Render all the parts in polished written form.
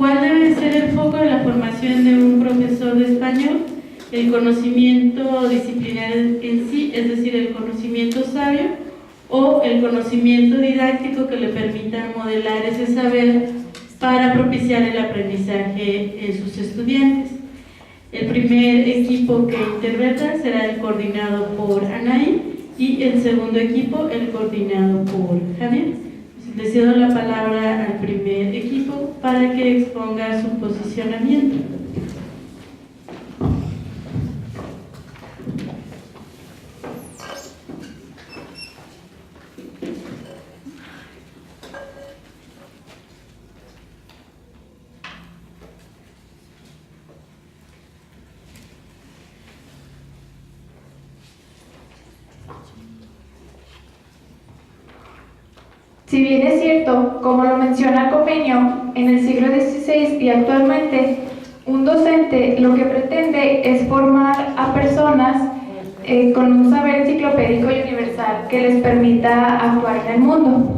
¿Cuál debe ser el foco de la formación de un profesor de español? El conocimiento disciplinar en sí, es decir, el conocimiento sabio, o el conocimiento didáctico que le permita modelar ese saber para propiciar el aprendizaje en sus estudiantes. El primer equipo que interpreta será el coordinado por Anaí y el segundo equipo el coordinado por Javier. Le cedo la palabra al primer equipo para que exponga su posicionamiento. Si bien es cierto, como lo menciona el convenio, en el siglo XVI y actualmente, un docente lo que pretende es formar a personas con un saber enciclopédico y universal que les permita actuar en el mundo.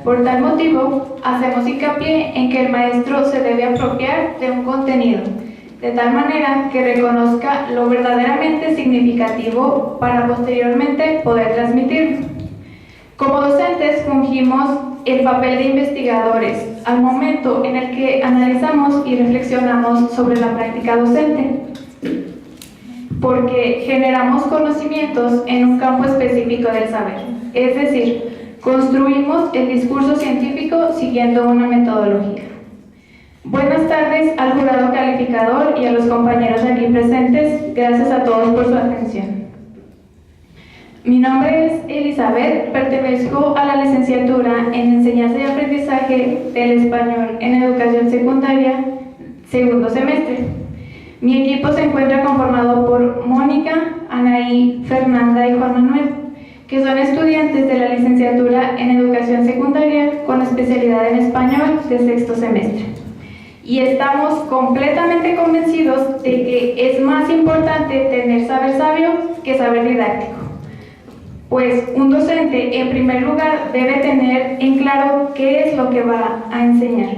Por tal motivo, hacemos hincapié en que el maestro se debe apropiar de un contenido, de tal manera que reconozca lo verdaderamente significativo para posteriormente poder transmitirlo. Como docentes fungimos el papel de investigadores al momento en el que analizamos y reflexionamos sobre la práctica docente, porque generamos conocimientos en un campo específico del saber, es decir, construimos el discurso científico siguiendo una metodología. Buenas tardes al jurado calificador y a los compañeros aquí presentes, gracias a todos por su atención. Mi nombre es Elizabeth, pertenezco a la licenciatura en Enseñanza y Aprendizaje del Español en Educación Secundaria, segundo semestre. Mi equipo se encuentra conformado por Mónica, Anaí, Fernanda y Juan Manuel, que son estudiantes de la licenciatura en Educación Secundaria con especialidad en Español de sexto semestre. Y estamos completamente convencidos de que es más importante tener saber sabio que saber didáctico. Pues un docente, en primer lugar, debe tener en claro qué es lo que va a enseñar,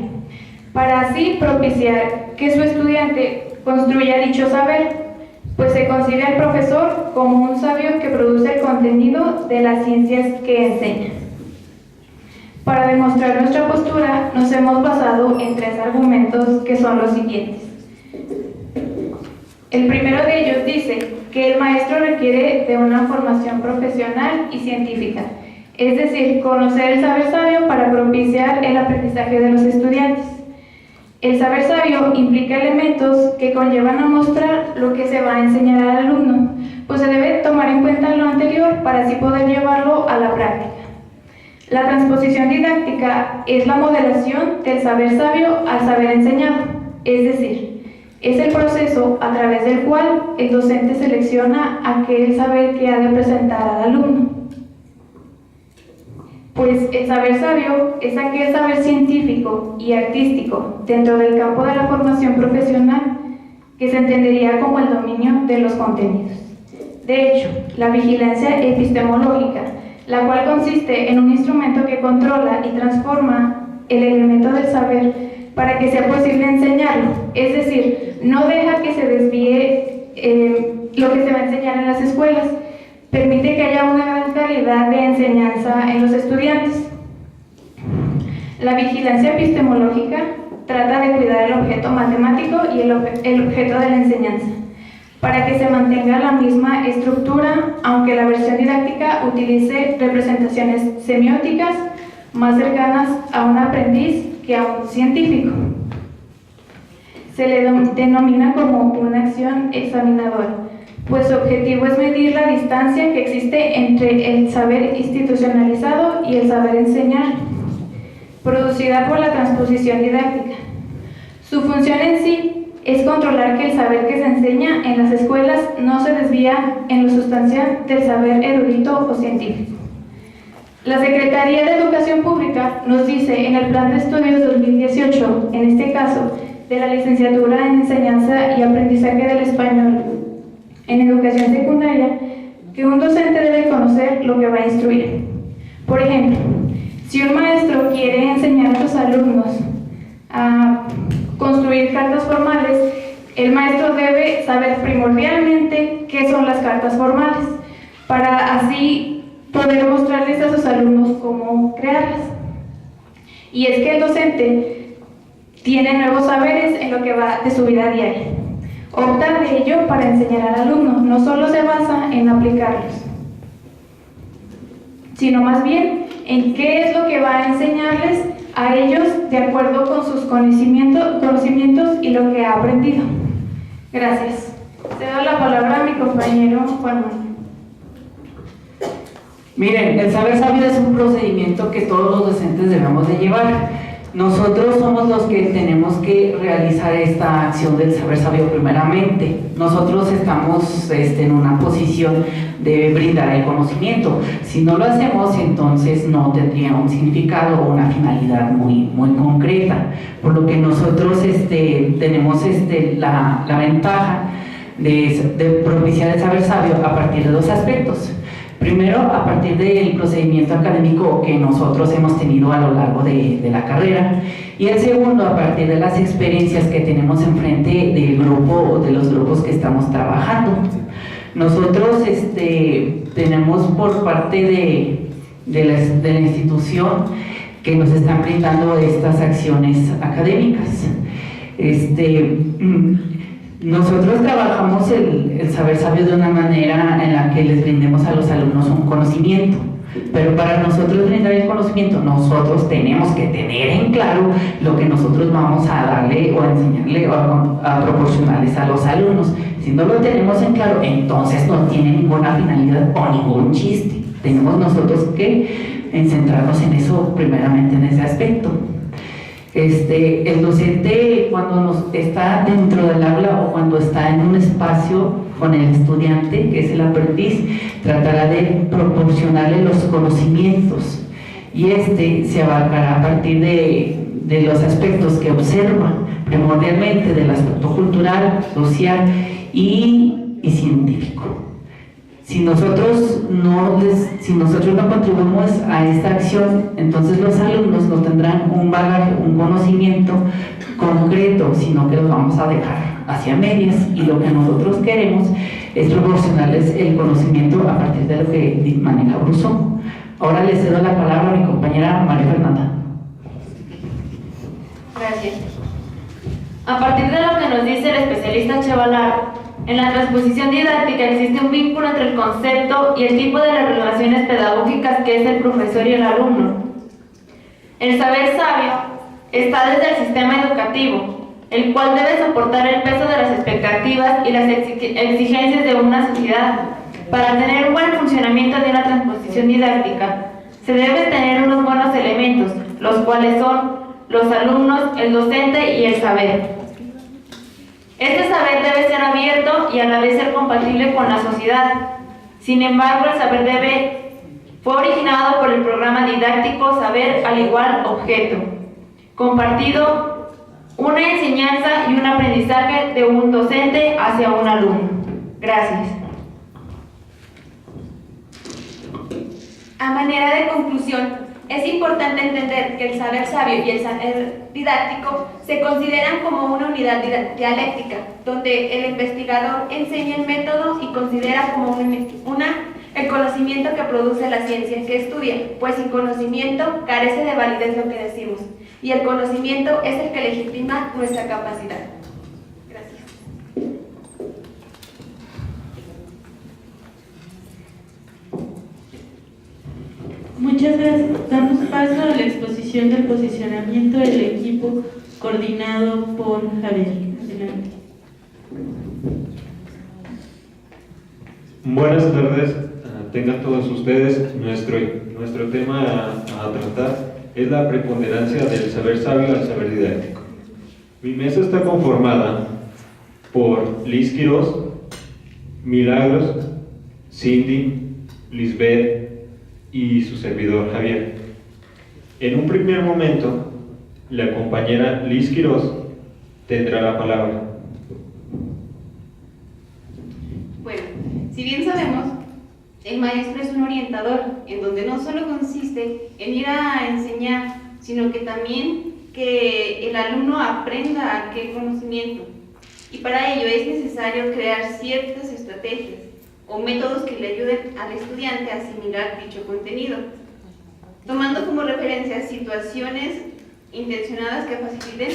para así propiciar que su estudiante construya dicho saber, pues se concibe al profesor como un sabio que produce el contenido de las ciencias que enseña. Para demostrar nuestra postura, nos hemos basado en 3 argumentos que son los siguientes. El primero de ellos dice que el maestro requiere de una formación profesional y científica, es decir, conocer el saber sabio para propiciar el aprendizaje de los estudiantes. El saber sabio implica elementos que conllevan a mostrar lo que se va a enseñar al alumno, pues se debe tomar en cuenta lo anterior para así poder llevarlo a la práctica. La transposición didáctica es la modelación del saber sabio al saber enseñado, es decir, es el proceso a través del cual el docente selecciona aquel saber que ha de presentar al alumno. Pues el saber sabio es aquel saber científico y artístico dentro del campo de la formación profesional que se entendería como el dominio de los contenidos. De hecho, la vigilancia epistemológica, la cual consiste en un instrumento que controla y transforma el elemento del saber para que sea posible enseñarlo, es decir, no deja que se desvíe lo que se va a enseñar en las escuelas, permite que haya una gran calidad de enseñanza en los estudiantes. La vigilancia epistemológica trata de cuidar el objeto matemático y el objeto de la enseñanza, para que se mantenga la misma estructura, aunque la versión didáctica utilice representaciones semióticas más cercanas a un aprendiz que a un científico. Se le denomina como una acción examinadora, pues su objetivo es medir la distancia que existe entre el saber institucionalizado y el saber enseñar, producida por la transposición didáctica. Su función en sí es controlar que el saber que se enseña en las escuelas no se desvía en lo sustancial del saber erudito o científico. La Secretaría de Educación Pública nos dice en el Plan de Estudios 2018, en este caso, de la Licenciatura en Enseñanza y Aprendizaje del Español en Educación Secundaria, que un docente debe conocer lo que va a instruir. Por ejemplo, si un maestro quiere enseñar a sus alumnos a construir cartas formales, el maestro debe saber primordialmente qué son las cartas formales, para así poder mostrarles a sus alumnos cómo crearlas. Y es que el docente tiene nuevos saberes en lo que va de su vida diaria. Opta de ello para enseñar al alumno, no solo se basa en aplicarlos, sino más bien en qué es lo que va a enseñarles a ellos de acuerdo con sus conocimientos y lo que ha aprendido. Gracias. Cedo la palabra a mi compañero Juan Manuel. Miren, el saber sabio es un procedimiento que todos los docentes debemos de llevar. Nosotros somos los que tenemos que realizar esta acción del saber sabio primeramente. Nosotros estamos en una posición de brindar el conocimiento. Si no lo hacemos, entonces no tendría un significado o una finalidad muy concreta. Por lo que nosotros tenemos la ventaja de propiciar el saber sabio a partir de dos aspectos. Primero, a partir del procedimiento académico que nosotros hemos tenido a lo largo de la carrera, y el segundo, a partir de las experiencias que tenemos enfrente del grupo o de los grupos que estamos trabajando. Nosotros tenemos por parte de la institución que nos están brindando estas acciones académicas. Nosotros trabajamos el saber sabio de una manera en la que les brindemos a los alumnos un conocimiento, pero para nosotros brindar el conocimiento, nosotros tenemos que tener en claro lo que nosotros vamos a darle o a enseñarle o a proporcionarles a los alumnos. Si no lo tenemos en claro, entonces no tiene ninguna finalidad o ningún chiste. Tenemos nosotros que centrarnos en eso, primeramente en ese aspecto. El docente, cuando está dentro del aula o cuando está en un espacio con el estudiante, que es el aprendiz, tratará de proporcionarle los conocimientos, y se abarcará a partir de los aspectos que observa, primordialmente del aspecto cultural, social y científico. Si nosotros no contribuimos a esta acción, entonces los alumnos no tendrán un bagaje, un conocimiento concreto, sino que los vamos a dejar hacia medias, y lo que nosotros queremos es proporcionarles el conocimiento a partir de lo que maneja Brousseau. Ahora le cedo la palabra a mi compañera María Fernanda. Gracias. A partir de lo que nos dice el especialista Chevalar, en la transposición didáctica existe un vínculo entre el concepto y el tipo de las relaciones pedagógicas que es el profesor y el alumno. El saber sabio está desde el sistema educativo, el cual debe soportar el peso de las expectativas y las exigencias de una sociedad. Para tener un buen funcionamiento de una transposición didáctica, se debe tener unos buenos elementos, los cuales son los alumnos, el docente y el saber. Este saber debe ser abierto y a la vez ser compatible con la sociedad. Sin embargo, el saber fue originado por el programa didáctico Saber al igual objeto, compartido, una enseñanza y un aprendizaje de un docente hacia un alumno. Gracias. A manera de conclusión, es importante entender que el saber sabio y el saber didáctico se consideran como una unidad dialéctica, donde el investigador enseña el método y considera como el conocimiento que produce la ciencia que estudia, pues sin conocimiento carece de validez lo que decimos, y el conocimiento es el que legitima nuestra capacidad. Gracias. Muchas gracias. Damos paso a la exposición del posicionamiento del equipo coordinado por Javier. Adelante. Buenas tardes, tengan todos ustedes. Nuestro tema a tratar es la preponderancia del saber sabio al saber didáctico. Mi mesa está conformada por Liz Quirós, Milagros, Cindy, Lisbeth y su servidor Javier. En un primer momento, la compañera Liz Quirós tendrá la palabra. Bueno, si bien sabemos, el maestro es un orientador en donde no solo consiste en ir a enseñar, sino que también que el alumno aprenda aquel conocimiento, y para ello es necesario crear ciertas estrategias o métodos que le ayuden al estudiante a asimilar dicho contenido, tomando como referencia situaciones intencionadas que faciliten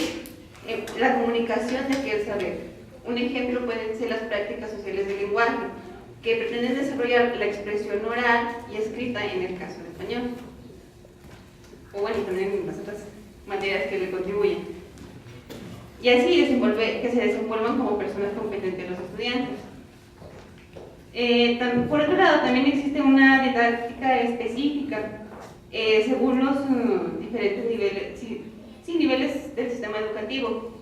la comunicación de aquel saber. Un ejemplo pueden ser las prácticas sociales del lenguaje, que pretenden desarrollar la expresión oral y escrita en el caso del español, o bueno, también en las otras materias que le contribuyen, y así que se desenvuelvan como personas competentes los estudiantes. Por otro lado, también existe una didáctica específica según los diferentes niveles del sistema educativo.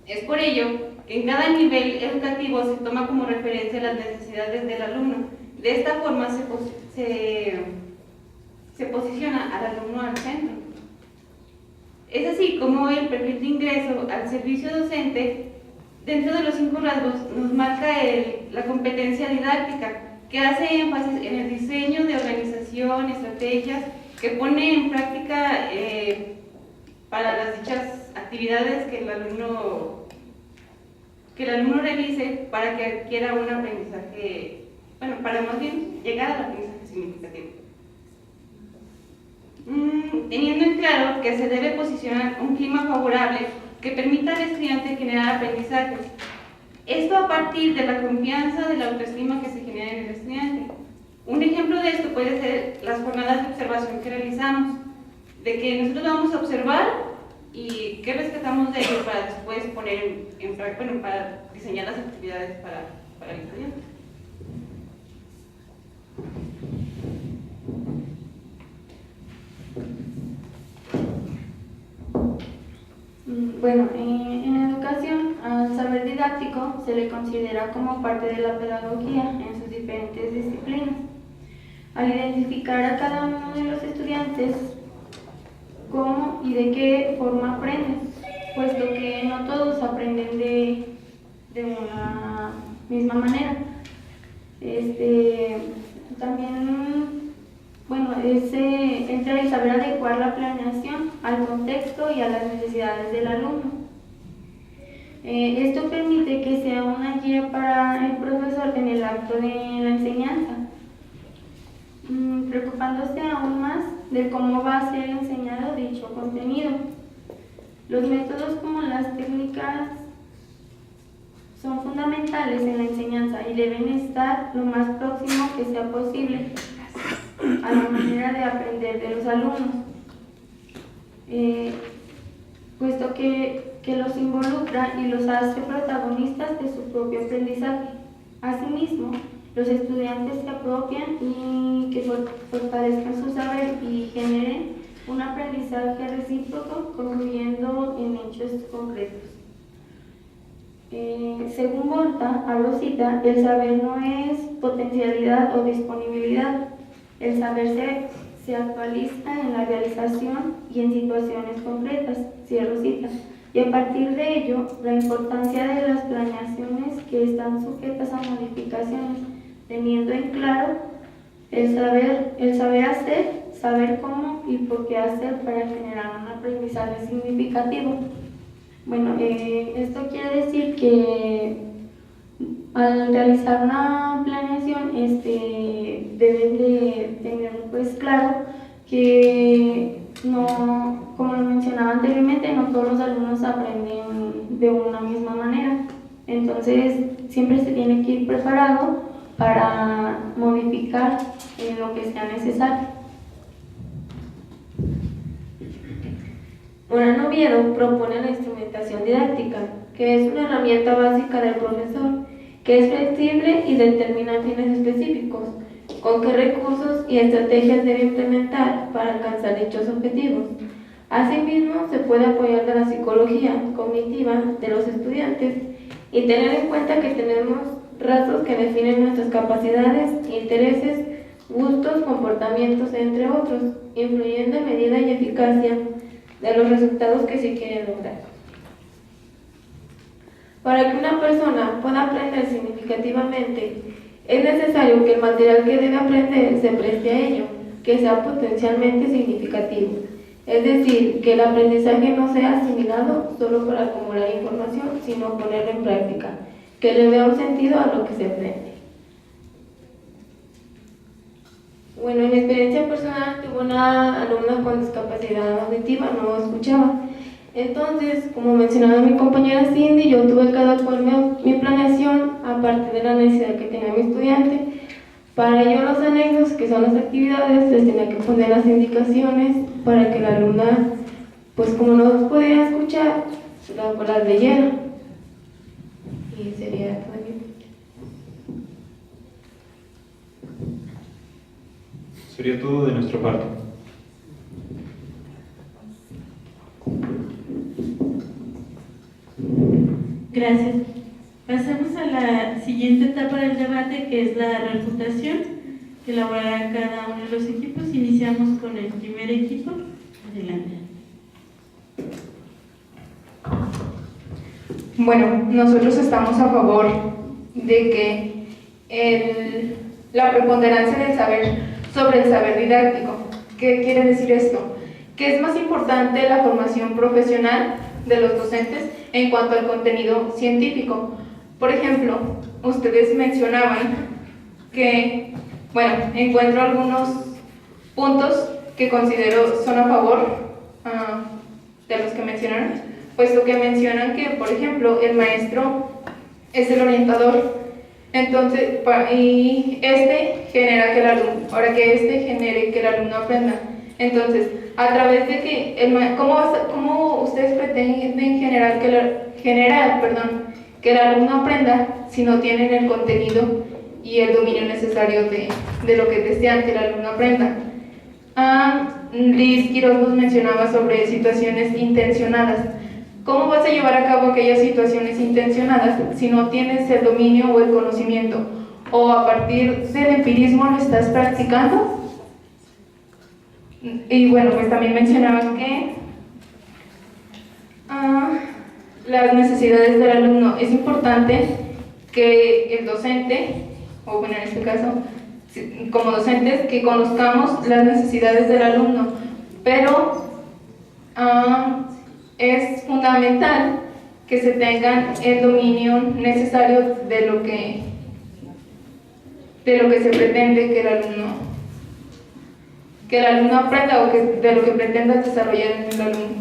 Es por ello que en cada nivel educativo se toma como referencia las necesidades del alumno. De esta forma se posiciona al alumno al centro. Es así como el perfil de ingreso al servicio docente, dentro de los 5 rasgos, nos marca la competencia didáctica, que hace énfasis en el diseño de organización, estrategias, que pone en práctica para las dichas actividades que el alumno realice para que adquiera un aprendizaje, bueno, para más bien llegar al aprendizaje significativo. Teniendo en claro que se debe posicionar un clima favorable que permita al estudiante generar aprendizajes. Esto a partir de la confianza, de la autoestima que se genera en el estudiante. Un ejemplo de esto puede ser las jornadas de observación que realizamos, de que nosotros vamos a observar y qué rescatamos de ello para después poner en práctica, para diseñar las actividades para el estudiante. Bueno, en educación, al saber didáctico se le considera como parte de la pedagogía en sus diferentes disciplinas. Al identificar a cada uno de los estudiantes cómo y de qué forma aprenden, puesto que no todos aprenden de una misma manera. También, bueno, entra el saber adecuar la planeación al contexto y a las necesidades del alumno. Esto permite que sea una guía para el profesor en el acto de la enseñanza, preocupándose aún más de cómo va a ser enseñado dicho contenido. Los métodos como las técnicas son fundamentales en la enseñanza y deben estar lo más próximo que sea posible a la manera de aprender de los alumnos, puesto que los involucra y los hace protagonistas de su propio aprendizaje. Asimismo, los estudiantes se apropian y que fortalezcan su saber y generen un aprendizaje recíproco, concluyendo en hechos concretos. Según Volta, abro cita, el saber no es potencialidad o disponibilidad. El saber se actualiza en la realización y en situaciones concretas, cierro cita. Y a partir de ello, la importancia de las planeaciones que están sujetas a modificaciones, teniendo en claro el saber hacer, saber cómo y por qué hacer para generar un aprendizaje significativo. Bueno, esto quiere decir que al realizar una planeación deben de tener pues claro que no, como lo mencionaba anteriormente, no todos los alumnos aprenden de una misma manera. Entonces siempre se tiene que ir preparado para modificar lo que sea necesario. Morán Oviedo propone la instrumentación didáctica, que es una herramienta básica del profesor, que es flexible y determina fines específicos, con qué recursos y estrategias debe implementar para alcanzar dichos objetivos. Asimismo, se puede apoyar de la psicología cognitiva de los estudiantes y tener en cuenta que tenemos rasgos que definen nuestras capacidades, intereses, gustos, comportamientos, entre otros, influyendo en medida y eficacia de los resultados que se quieren lograr. Para que una persona pueda aprender significativamente, es necesario que el material que debe aprender se preste a ello, que sea potencialmente significativo. Es decir, que el aprendizaje no sea asimilado solo para acumular información, sino ponerlo en práctica, que le dé un sentido a lo que se aprende. Bueno, en mi experiencia personal tuve una alumna con discapacidad auditiva, no escuchaba. Entonces, como mencionaba mi compañera Cindy, yo tuve que adecuar mi planeación a partir de la necesidad que tenía mi estudiante. Para ello, los anexos, que son las actividades, les tenía que poner las indicaciones para que la alumna, pues como no podía escuchar, las leyera. Y sería todo bien. Sería todo de nuestra parte. Gracias. Pasamos a la siguiente etapa del debate, que es la refutación, que elaborará cada uno de los equipos. Iniciamos con el primer equipo. Adelante. Bueno, nosotros estamos a favor de que la preponderancia del saber sobre el saber didáctico. ¿Qué quiere decir esto? Que es más importante la formación profesional de los docentes en cuanto al contenido científico. Por ejemplo, ustedes mencionaban que, bueno, encuentro algunos puntos que considero son a favor de los que mencionaron, puesto que mencionan que, por ejemplo, el maestro es el orientador, entonces, y genera que el alumno, ahora que genere que el alumno aprenda. Entonces, a través de que, ¿cómo ustedes pretenden generar que el alumno aprenda si no tienen el contenido y el dominio necesario de lo que desean que el alumno aprenda? Liz Quiroz nos mencionaba sobre situaciones intencionadas. ¿Cómo vas a llevar a cabo aquellas situaciones intencionadas si no tienes el dominio o el conocimiento? ¿O a partir del empirismo lo estás practicando? Y bueno, pues también mencionaban que las necesidades del alumno. Es importante que el docente, o bueno, en este caso, como docentes, que conozcamos las necesidades del alumno, pero es fundamental que se tengan el dominio necesario de lo que se pretende que el alumno aprenda, o de lo que pretendas desarrollar en el alumno.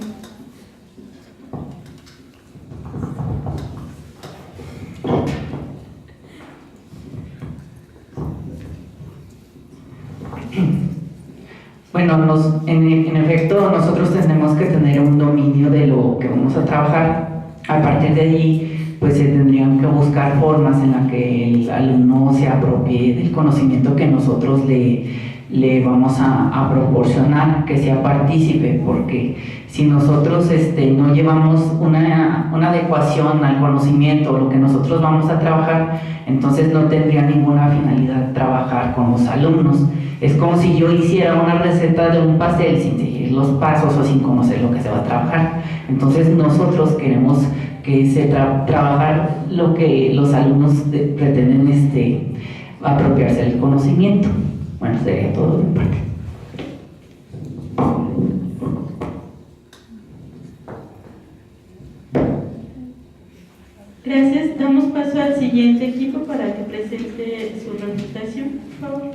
Bueno, en efecto, nosotros tenemos que tener un dominio de lo que vamos a trabajar. A partir de allí, pues se tendrían que buscar formas en las que el alumno se apropie del conocimiento que nosotros le vamos a proporcionar, que sea partícipe, porque si nosotros no llevamos una adecuación al conocimiento, lo que nosotros vamos a trabajar, entonces no tendría ninguna finalidad trabajar con los alumnos. Es como si yo hiciera una receta de un pastel sin seguir los pasos o sin conocer lo que se va a trabajar. Entonces nosotros queremos que se trabajar lo que los alumnos pretenden apropiarse del conocimiento. Bueno, sería todo de mi parte. Gracias. Damos paso al siguiente equipo para que presente su refutación, por favor.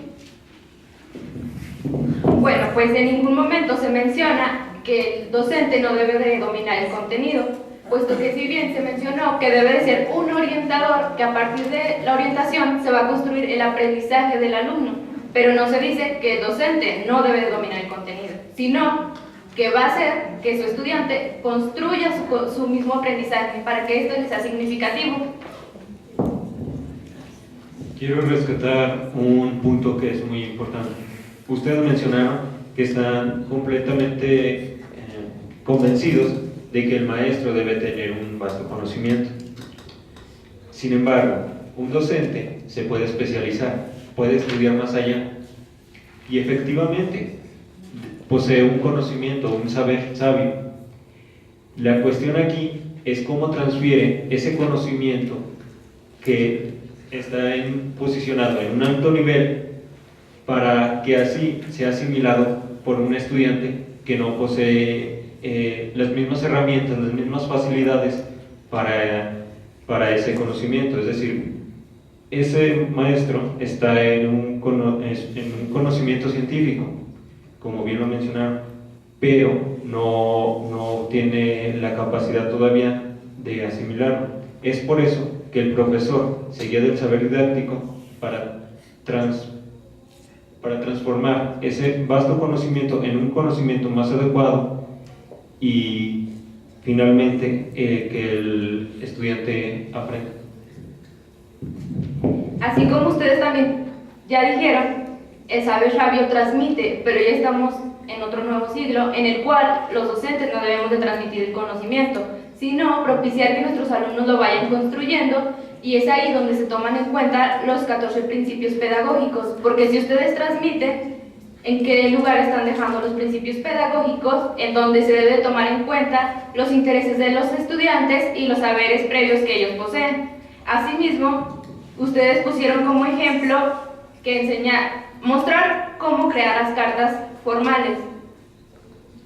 Bueno, pues en ningún momento se menciona que el docente no debe de dominar el contenido, puesto que si bien se mencionó que debe de ser un orientador, que a partir de la orientación se va a construir el aprendizaje del alumno, pero no se dice que el docente no debe de dominar el contenido, sino que va a hacer que su estudiante construya su mismo aprendizaje para que esto le sea significativo. Quiero rescatar un punto que es muy importante. Ustedes mencionaron que están completamente convencidos de que el maestro debe tener un vasto conocimiento. Sin embargo, un docente se puede especializar, puede estudiar más allá y efectivamente posee un conocimiento, un saber sabio. La cuestión aquí es cómo transfiere ese conocimiento que está posicionado en un alto nivel para que así sea asimilado por un estudiante que no posee las mismas herramientas, las mismas facilidades para ese conocimiento. Es decir, ese maestro está en un conocimiento científico, como bien lo mencionaron, pero no tiene la capacidad todavía de asimilarlo. Es por eso que el profesor se guía del saber didáctico para transformar ese vasto conocimiento en un conocimiento más adecuado y finalmente que el estudiante aprenda. Así como ustedes también ya dijeron, el saber sabio transmite, pero ya estamos en otro nuevo siglo en el cual los docentes no debemos de transmitir el conocimiento, sino propiciar que nuestros alumnos lo vayan construyendo, y es ahí donde se toman en cuenta los 14 principios pedagógicos, porque si ustedes transmiten, ¿en qué lugar están dejando los principios pedagógicos? En donde se debe tomar en cuenta los intereses de los estudiantes y los saberes previos que ellos poseen. Asimismo, ustedes pusieron como ejemplo que mostrar cómo crear las cartas formales.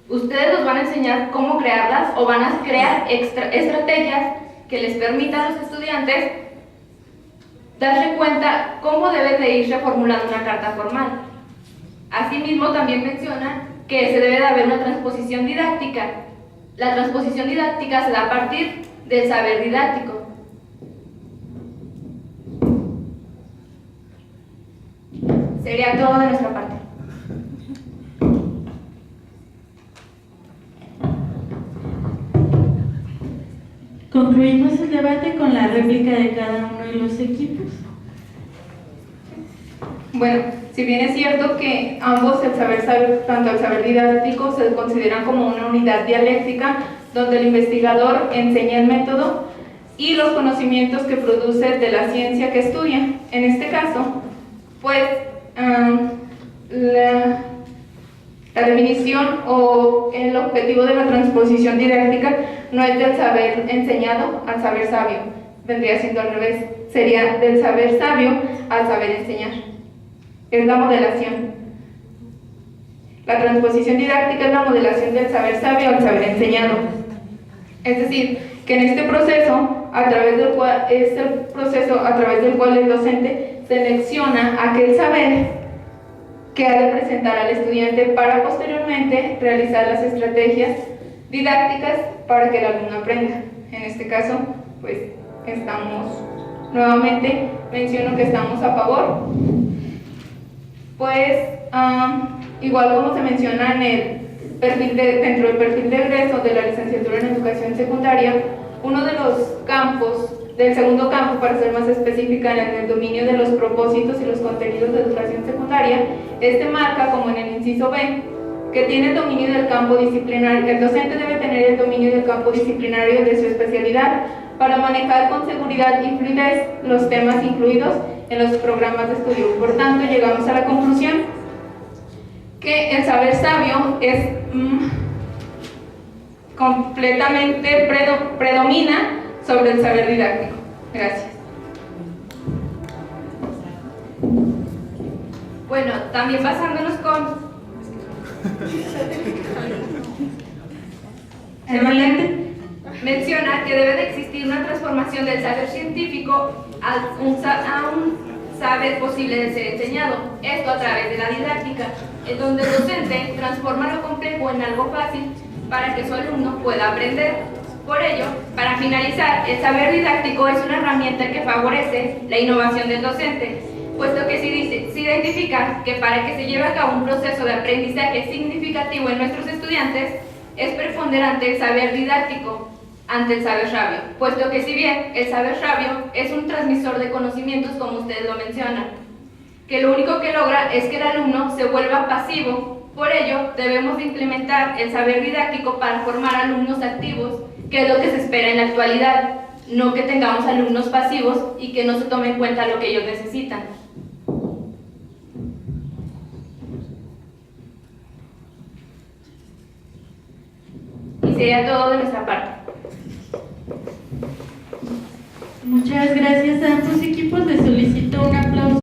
Ustedes nos van a enseñar cómo crearlas o van a crear estrategias que les permitan a los estudiantes darse cuenta cómo deben de irse formulando una carta formal. Asimismo, también menciona que se debe de haber una transposición didáctica. La transposición didáctica se da a partir del saber didáctico. Sería todo de nuestra parte. Concluimos el debate con la réplica de cada uno de los equipos. Bueno, si bien es cierto que ambos, tanto el saber didáctico, se consideran como una unidad dialéctica donde el investigador enseña el método y los conocimientos que produce de la ciencia que estudia. En este caso, pues, la definición o el objetivo de la transposición didáctica no es del saber enseñado al saber sabio, vendría siendo al revés, sería del saber sabio al saber enseñar. Es la modelación. La transposición didáctica es la modelación del saber sabio al saber enseñado. Es decir, que en este proceso, a través del cual el docente selecciona aquel saber que ha de presentar al estudiante para posteriormente realizar las estrategias didácticas para que el alumno aprenda. En este caso, pues nuevamente menciono que estamos a favor. Pues, igual como se menciona en el dentro del perfil de egreso de la licenciatura en educación secundaria, uno de los campos, del segundo campo para ser más específica, en el dominio de los propósitos y los contenidos de educación secundaria, marca, como en el inciso B, que tiene el dominio del campo disciplinario. El docente debe tener el dominio del campo disciplinario de su especialidad para manejar con seguridad y fluidez los temas incluidos en los programas de estudio. Por tanto, llegamos a la conclusión que el saber sabio es completamente predomina sobre el saber didáctico. Gracias. Bueno, también basándonos con menciona que debe de existir una transformación del saber científico a un saber posible de ser enseñado. Esto a través de la didáctica, en donde el docente transforma lo complejo en algo fácil para que su alumno pueda aprender. Por ello, para finalizar, el saber didáctico es una herramienta que favorece la innovación del docente, puesto que se identifica que para que se lleve a cabo un proceso de aprendizaje significativo en nuestros estudiantes, es preponderante el saber didáctico ante el saber sabio, puesto que si bien el saber sabio es un transmisor de conocimientos, como ustedes lo mencionan, que lo único que logra es que el alumno se vuelva pasivo. Por ello, debemos de implementar el saber didáctico para formar alumnos activos, que es lo que se espera en la actualidad, no que tengamos alumnos pasivos y que no se tome en cuenta lo que ellos necesitan. Y sería todo de nuestra parte. Muchas gracias a ambos equipos. Les solicito un aplauso.